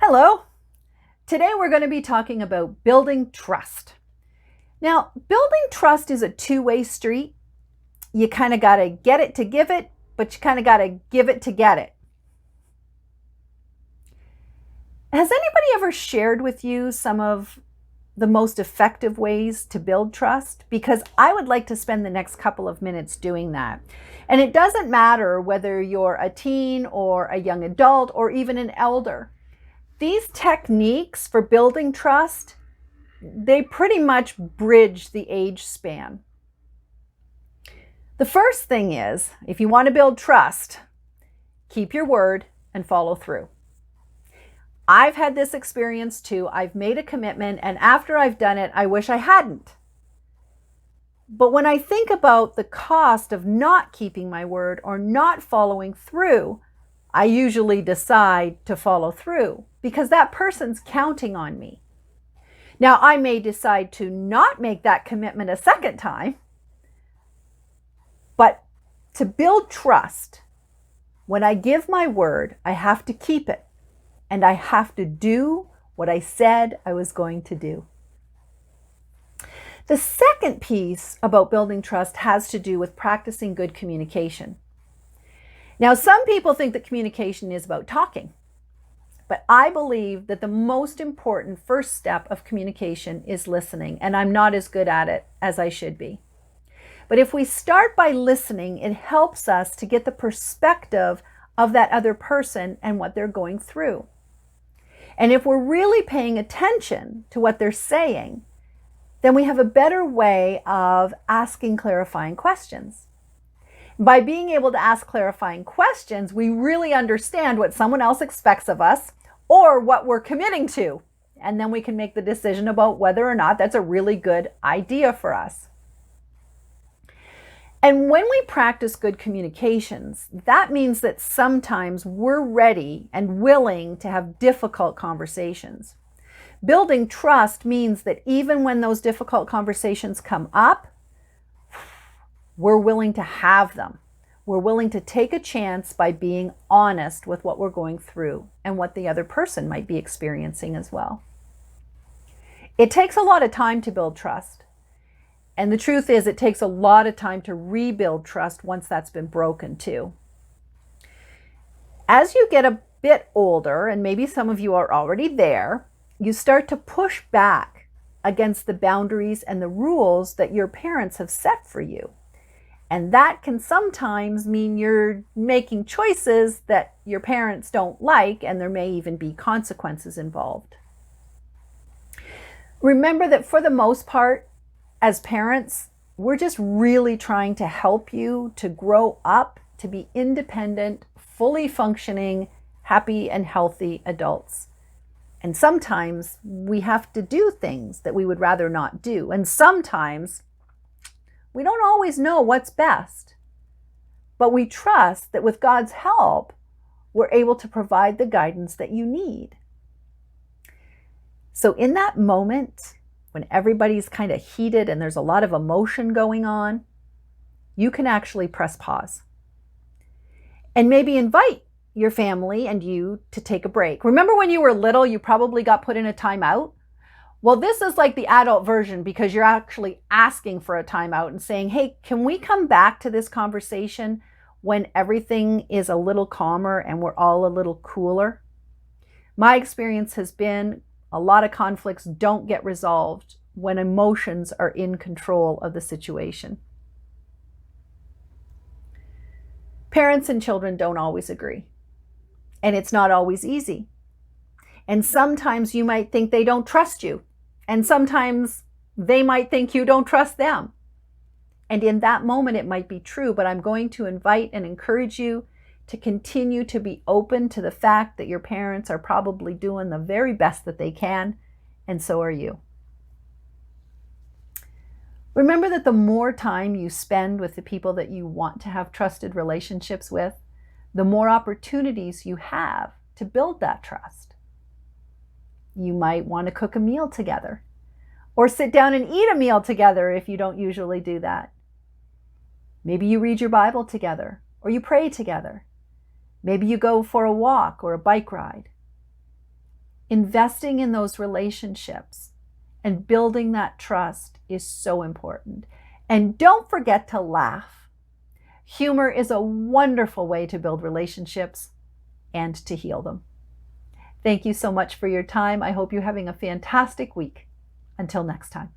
Hello. Today we're going to be talking about building trust. Now, building trust is a two-way street. You kind of got to get it to give it, but you kind of got to give it to get it. Has anybody ever shared with you some of the most effective ways to build trust? Because I would like to spend the next couple of minutes doing that. And it doesn't matter whether you're a teen or a young adult or even an elder. These techniques for building trust, they pretty much bridge the age span. The first thing is, if you want to build trust, keep your word and follow through. I've had this experience too. I've made a commitment, and after I've done it, I wish I hadn't. But when I think about the cost of not keeping my word or not following through, I usually decide to follow through because that person's counting on me. Now, I may decide to not make that commitment a second time, but to build trust, when I give my word, I have to keep it, and I have to do what I said I was going to do. The second piece about building trust has to do with practicing good communication. Now, some people think that communication is about talking, but I believe that the most important first step of communication is listening, and I'm not as good at it as I should be. But if we start by listening, it helps us to get the perspective of that other person and what they're going through. And if we're really paying attention to what they're saying, then we have a better way of asking clarifying questions. By being able to ask clarifying questions, we really understand what someone else expects of us or what we're committing to. And then we can make the decision about whether or not that's a really good idea for us. And when we practice good communications, that means that sometimes we're ready and willing to have difficult conversations. Building trust means that even when those difficult conversations come up, we're willing to have them. We're willing to take a chance by being honest with what we're going through and what the other person might be experiencing as well. It takes a lot of time to build trust. And the truth is, it takes a lot of time to rebuild trust once that's been broken too. As you get a bit older, and maybe some of you are already there, you start to push back against the boundaries and the rules that your parents have set for you. And that can sometimes mean you're making choices that your parents don't like, and there may even be consequences involved. Remember that for the most part, as parents, we're just really trying to help you to grow up to be independent, fully functioning, happy and healthy adults. And sometimes we have to do things that we would rather not do. And sometimes we don't always know what's best. But we trust that with God's help, we're able to provide the guidance that you need. So in that moment, when everybody's kind of heated and there's a lot of emotion going on, you can actually press pause. And maybe invite your family and you to take a break. Remember when you were little, you probably got put in a timeout? Well, this is like the adult version because you're actually asking for a timeout and saying, hey, can we come back to this conversation when everything is a little calmer and we're all a little cooler? My experience has been a lot of conflicts don't get resolved when emotions are in control of the situation. Parents and children don't always agree. And it's not always easy. And sometimes you might think they don't trust you. And sometimes they might think you don't trust them. And in that moment, it might be true, but I'm going to invite and encourage you to continue to be open to the fact that your parents are probably doing the very best that they can, and so are you. Remember that the more time you spend with the people that you want to have trusted relationships with, the more opportunities you have to build that trust. You might want to cook a meal together, or sit down and eat a meal together if you don't usually do that. Maybe you read your Bible together, or you pray together. Maybe you go for a walk or a bike ride. investing in those relationships and building that trust is so important. And don't forget to laugh. Humor is a wonderful way to build relationships and to heal them. Thank you so much for your time. I hope you're having a fantastic week. Until next time.